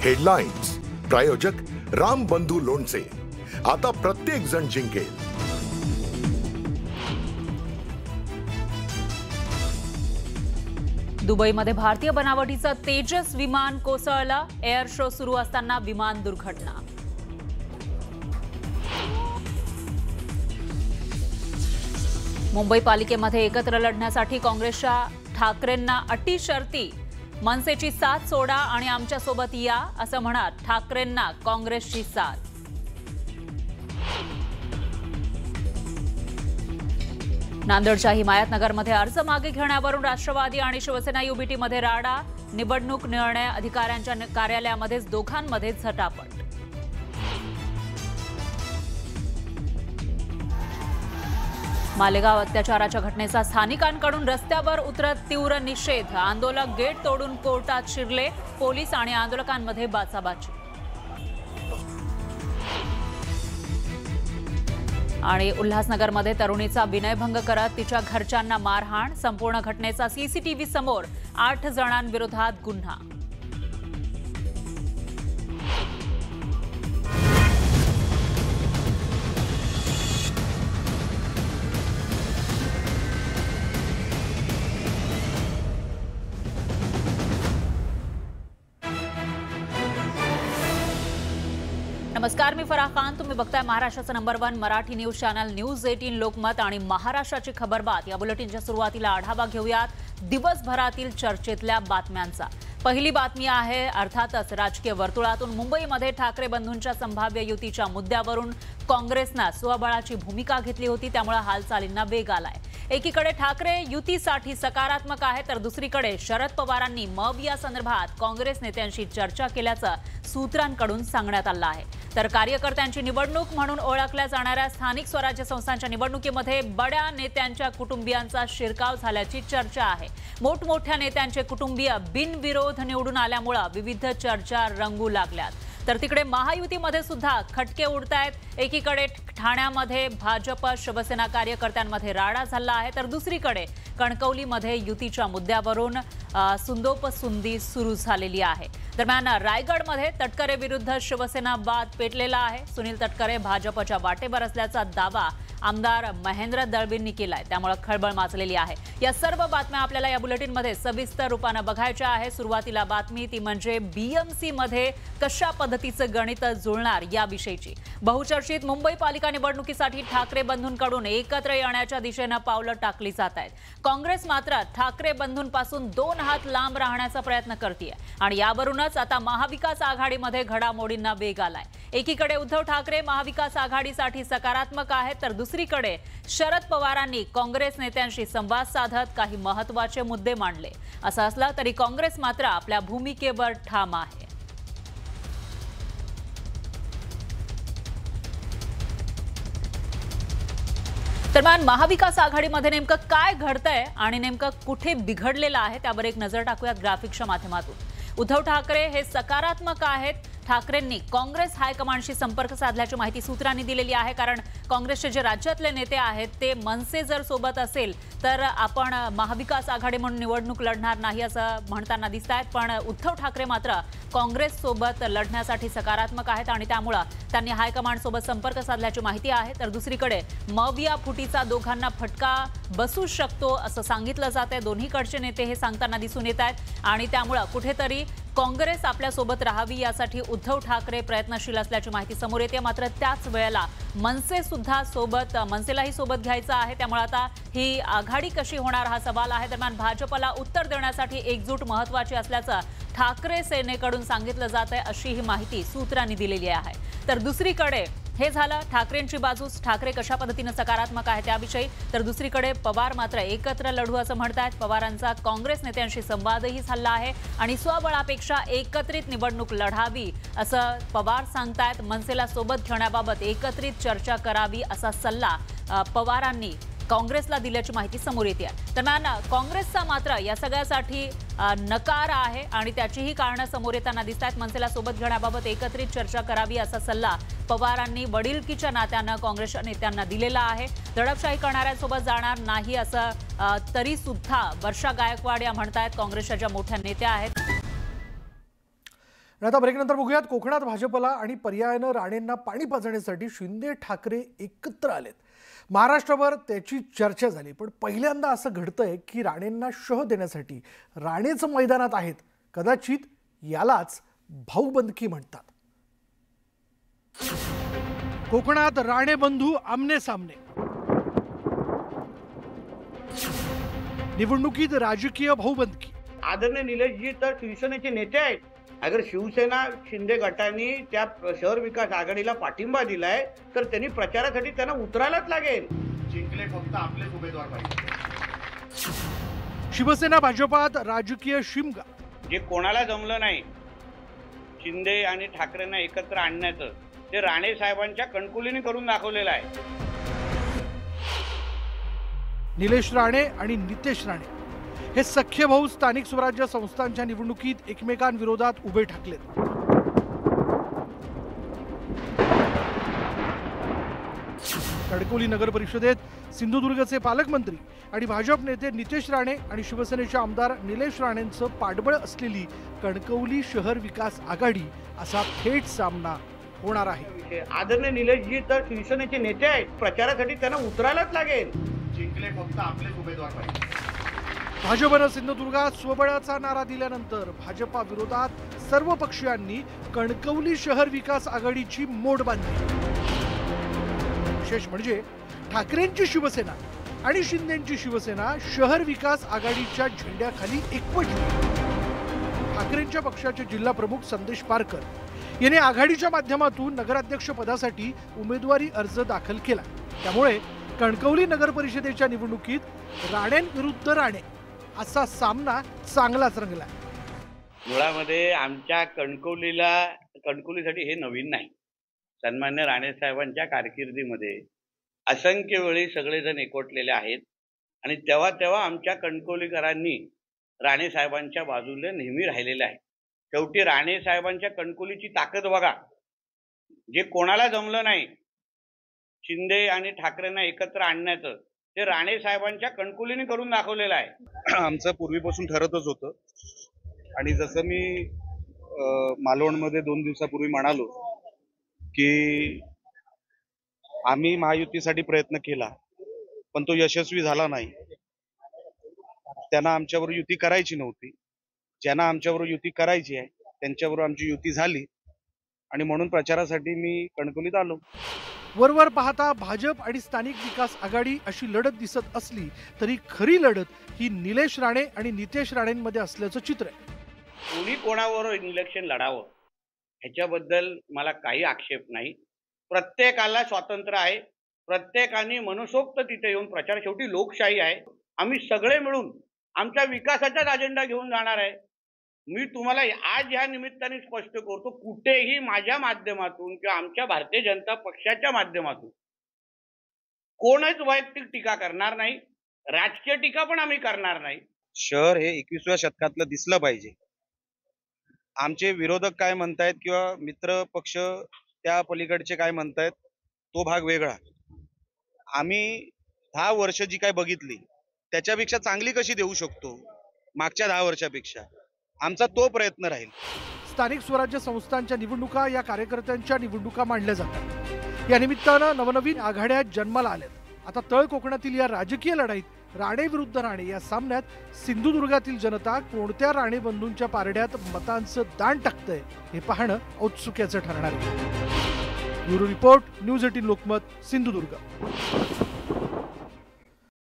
Headlines प्रायोजक राम बंधू लोणचे। आता प्रत्येक जण जिंकेल। दुबईमध्ये भारतीय बनावटीचं तेजस विमान कोसळलं। एअर शो सुरू असताना विमान दुर्घटना। मुंबई पालिकेमध्ये एकत्र लढण्यासाठी काँग्रेसच्या ठाकरेंना अटी शर्ती। मनसेची साथ सोडा आणि आमच्या सोबत या असं म्हणत ठाकरेंना काँग्रेसची साथ। नांदेडच्या हिमायतनगरमध्ये अर्ज मागे घेण्यावरून राष्ट्रवादी आणि शिवसेना युबीटीमध्ये राडा। निवडणूक निर्णय अधिकाऱ्यांच्या कार्यालयामध्येच दोघांमध्ये झटापट। मालेगाव अत्याचाराच्या घटनेचा स्थानिकांकडून रस्त्यावर उतरत तीव्र निषेध। आंदोलक गेट तोडून कोर्टात शिरले। पोलीस आणि आंदोलकांमध्ये बाचाबाची। आणि उल्हासनगरमध्ये तरुणीचा विनयभंग करत तिच्या घरच्यांना मारहाण। संपूर्ण घटनेचा सीसीटीव्ही समोर। 8 जणांविरोधात गुन्हा। नमस्कार, मी फराह खान। तुम्ही बघताय महाराष्ट्राचा number 1 Marathi news channel news 18 Lokmat आणि महाराष्ट्राची खबरबात। या बुलेटिनच्या सुरुवातीला आढावा घेऊयात दिवसभरातील चर्चेतल्या बातम्यांचा। पहिली बातमी आहे अर्थातच राजकीय वर्तुळातून मुंबईमध्ये ठाकरे बंधूंच्या संभाव्य युतीच्या मुद्द्यावरून काँग्रेसने स्वबळाची भूमिका घेतली होती, त्यामुळे हालचालींना वेग आलाय। एकीकडे ठाकरे युतीसाठी सकारात्मक आहे, तर दुसरीकडे शरद पवारांनी मव या संदर्भात काँग्रेस नेत्यांशी चर्चा केल्याचं सूत्रांकडून सांगण्यात आलं आहे। तर कार्यकर्त्यांची निवडणूक म्हणून ओळखल्या जाणाऱ्या स्थानिक स्वराज्य संस्थांच्या निवडणुकीमध्ये बड्या नेत्यांच्या कुटुंबियांचा शिरकाव झाल्याची चर्चा आहे। मोठमोठ्या नेत्यांचे कुटुंबीय बिनविरोध निवडून आल्यामुळे विविध चर्चा रंगू लागल्यात। तर तिकडे महायुतीमध्ये सुद्धा खटके उडतायत। एकीकडे ठाण्यामध्ये भाजप शिवसेना कार्यकर्त्यांमध्ये राडा झाला आहे, तर दुसरीकडे कणकवलीमध्ये युतीच्या मुद्द्यावरून सुंदोपसुंदी सुरू झालेली आहे। दरम्यान रायगडमध्ये तटकरे विरुद्ध शिवसेना वाद पेटलेला आहे। सुनील तटकरे भाजपच्या वाटेवर असल्याचा दावा आमदार महेंद्र दळवींनी केलाय, त्यामुळे खळबळ माजलेली आहे। या सर्व बातम्या आपल्याला या बुलेटिनमध्ये सविस्तर रूपाने बघायच्या आहे। सुरुवातीला बातमी ती म्हणजे बीएमसी मध्ये कशा पद्धतीचं गणित जुळणार याविषयीची। बहुचर्चित मुंबई पालिका निवडणुकीसाठी ठाकरे बंधूंकडून एकत्र येण्याच्या दिशेने पावलं टाकली जात आहेत। काँग्रेस मात्र ठाकरे बंधूंपासून 2 हात लांब राहण्याचा प्रयत्न करते आणि यावरूनच आता महाविकास आघाडीमध्ये घडामोडींना वेग आलाय। एकीकडे उद्धव ठाकरे महाविकास आघाडीसाठी सकारात्मक आहेत, तर दुसरीकडे शरद पवारांनी काँग्रेस नेत्यांशी संवाद साधत काही महत्त्वाचे मुद्दे मांडले। असं असलं तरी काँग्रेस मात्र आपल्या भूमिकेवर ठाम आहे। दरम्यान महाविकास आघाडीमध्ये नेमकं काय घडतंय आणि नेमकं कुठे बिघडलेलं आहे त्यावर एक नजर टाकूयात ग्राफिक्सच्या माध्यमातून। उद्धव ठाकरे हे सकारात्मक आहेत। ठाकरेंनी काँग्रेस हायकमांडशी संपर्क साधल्याची माहिती सूत्रांनी दिलेली आहे, कारण काँग्रेसचे जे राज्यातले नेते आहेत ते मनसे जर सोबत असेल तर आपण महाविकास आघाडी म्हणून निवडणूक लढणार नाही असं म्हणताना दिसतायत। पण उद्धव ठाकरे मात्र काँग्रेस सोबत लढण्यासाठी सकारात्मक आहेत आणि त्यामुळे त्यांनी हायकमांड सोबत संपर्क साधल्याची माहिती आहे। तर दुसरीकडे मव या फुटीचा दोघांना फटका बसू शकतो असं सांगितलं जातंय। दोन्हीकडचे नेते हे सांगताना दिसून येत आहेत आणि त्यामुळे कुठेतरी काँग्रेस आपल्या सोबत राहावी यासाठी उद्धव ठाकरे प्रयत्नशील असल्याची माहिती समोर येते। मात्र त्याच वेळेला मनसे सुद्धा मनसेलाही सोबत घ्यायचं आहे, त्यामुळे आता ही आघाडी कशी होणार हा सवाल आहे। दरम्यान भाजपला उत्तर देण्यासाठी एकजूट महत्त्वाची असल्याचं ठाकरे सेनेकडून सांगितलं जात आहे, अशी ही माहिती सूत्रांनी दिलेली आहे। तर दुसरीकडे हे झालं ठाकरेंची बाजू, ठाकरे कशा पद्धतीने सकारात्मक आहे त्याविषयी। तर दुसरीकडे पवार मात्र एकत्र लढू असं म्हणतात। पवारांचा काँग्रेस नेत्यांशी संवादही झाला आहे आणि स्वबळापेक्षा एकत्रित निवडणूक लढावी असं पवार सांगतायत। मनसेला सोबत घेण्याबाबत एकत्रित चर्चा करावी असा सल्ला पवारांनी काँग्रेसला दिल्याची माहिती समोर येते। दरम्यान काँग्रेसचा मात्र या सगळ्यासाठी नकार आहे आणि त्याचीही कारणं समोर येताना दिसतात। मनसेला सोबत घेण्याबाबत एकत्रित चर्चा करावी असा सल्ला पवारांनी वडिलकीच्या नात्यानं काँग्रेसच्या नेत्यांना दिलेला आहे। दडपशाही करणाऱ्यांसोबत जाणार नाही असं तरी सुद्धा वर्षा गायकवाड या म्हणतात, काँग्रेसच्या ज्या मोठ्या नेत्या आहेत। आणि आता ब्रेकनंतर बघूयात कोकणात भाजपला आणि पर्यायानं राणेंना पाणी पाजण्यासाठी शिंदे ठाकरे एकत्र आलेत। महाराष्ट्रभर त्याची चर्चा झाली, पण पहिल्यांदा असं घडतंय की राणेंना शह देण्यासाठी राणेच मैदानात आहेत। कदाचित यालाच भाऊबंदकी म्हणतात। कोकणात राणे बंधू आमने सामने, निवडणुकीत राजकीय भाऊबंदकी। आदरणीय निलेशजी तर शिवसेनेचे नेते आहेत। अगर शिवसेना शिंदे गटाने त्या शहर विकास आघाडीला पाठिंबा दिलाय तर त्यांनी प्रचारासाठी त्यांना उतरायलाच लागेल। जिंकले फक्त आपलेच उमेदवार पाहिजे। शिवसेना भाजपात राजकीय शिमगा। जे कोणाला जमलं नाही शिंदे आणि ठाकरेंना एकत्र आणण्याचं, ते राणे साहेबांच्या कणकुलीने करून दाखवलेलं आहे। निलेश राणे आणि नितेश राणे हे सख्खे भाऊ स्थानिक स्वराज्य संस्थांच्या निवडणुकीत एकमेकांविरोधात उभे ठाकलेत। कणकवली नगर परिषदेत सिंधुदुर्गचे पालकमंत्री आणि भाजप नेते नितेश राणे आणि शिवसेनेचे आमदार निलेश राणेंचं पाठबळ असलेली कणकवली शहर विकास आघाडी असा थेट सामना होणार आहे। आदरणीय निलेशजी तर शिवसेनेचे नेते आहेत। प्रचारासाठी त्यांना उतरायलाच लागेल। जिंकले फक्त आपलेच उमेदवार पाहिजे। भाजपनं सिंधुदुर्गात स्वबळाचा नारा दिल्यानंतर भाजपा विरोधात सर्व पक्षीयांनी कणकवली शहर विकास आघाडीची मोड बांधली। विशेष म्हणजे ठाकरेंची शिवसेना आणि शिंदेंची शिवसेना शहर विकास आघाडीच्या झेंड्याखाली एकवटली। ठाकरेंच्या पक्षाचे जिल्हा प्रमुख संदेश पारकर यांनी आघाडीच्या माध्यमातून नगराध्यक्ष पदासाठी उमेदवारी अर्ज दाखल केला। त्यामुळे कणकवली नगर परिषदेच्या निवडणुकीत राणेंविरुद्ध राणे असा सामना चांगलाच रंगला। मुळामध्ये आमच्या कणकवलीसाठी हे नवीन नाही। सन्मान्य राणे साहेबांच्या कारकिर्दीमध्ये असंख्य वेळी सगळेजण एकवटलेले आहेत आणि तेव्हा तेव्हा आमच्या कणकवलीकरांनी राणे साहेबांच्या बाजूला नेहमी राहिलेले आहे। शेवटी राणे साहेबांच्या कणकवलीची ताकद बघा। जे कोणाला जमलं नाही शिंदे आणि ठाकरेंना एकत्र आणण्याचं, ते राणे साहेबांच्या कणकुलीने करून दाखवलेलं आहे। आमचं पूर्वीपासून ठरतच होतं आणि जसं मी मालवणमध्ये 2 दिवसापूर्वी म्हणालो की आम्ही महायुतीसाठी प्रयत्न केला पण तो यशस्वी झाला नाही। त्यांना आमच्यावर युती करायची नव्हती, ज्यांना आमच्यावर युती करायची आहे त्यांच्यावर आमची युती झाली आणि म्हणून प्रचारासाठी मी कणकवलीत आलो। वरवर पाहता भाजप आणि स्थानिक विकास आघाडी अशी लढत दिसत असली तरी खरी लढत ही निलेश राणे आणि नितेश राणेंमध्ये असल्याचं चित्र आहे। कोणी कोणावर इलेक्शन लढावं ह्याच्याबद्दल मला काही आक्षेप नाही। प्रत्येकाला स्वातंत्र्य आहे, प्रत्येकाने मनसोक्त तिथे येऊन प्रचार, शेवटी लोकशाही आहे। आम्ही सगळे मिळून आमच्या विकासाचाच अजेंडा घेऊन जाणार आहे। मी तुम्हाला आज या निमित्ताने स्पष्ट करतो, कुठेही माझ्या माध्यमातून किंवा आमच्या भारतीय जनता पक्षाच्या माध्यमातून कोणच वैयक्तिक टीका करणार नाही, राजकीय टीका पण आम्ही करणार नाही। शहर हे 21व्या शतकातलं दिसलं पाहिजे। आमचे विरोधक काय म्हणतायत किंवा मित्र पक्ष त्या पलीकडचे काय म्हणतायत तो भाग वेगळा। आम्ही 10 वर्ष जी काय बघितली त्याच्यापेक्षा चांगली कशी देऊ शकतो मागच्या 10 वर्षापेक्षा, आमचा तो प्रयत्न राहील। स्थानिक स्वराज्य संस्थांच्या निवडणुका या कार्यकर्त्यांच्या निवडणुका मानल्या जातात। या निमित्तानं नवनवीन आघाड्या जन्माला आल्यात। आता तळ कोकणातील या राजकीय लढाईत राणे विरुद्ध राणे या सामन्यात सिंधुदुर्गातील जनता कोणत्या राणे बंधूंच्या पारड्यात मतांचं दान टाकतंय हे पाहणं औत्सुक्याचं ठरणार आहे। Bureau report, news 18 Lokmat, Sindhudurg.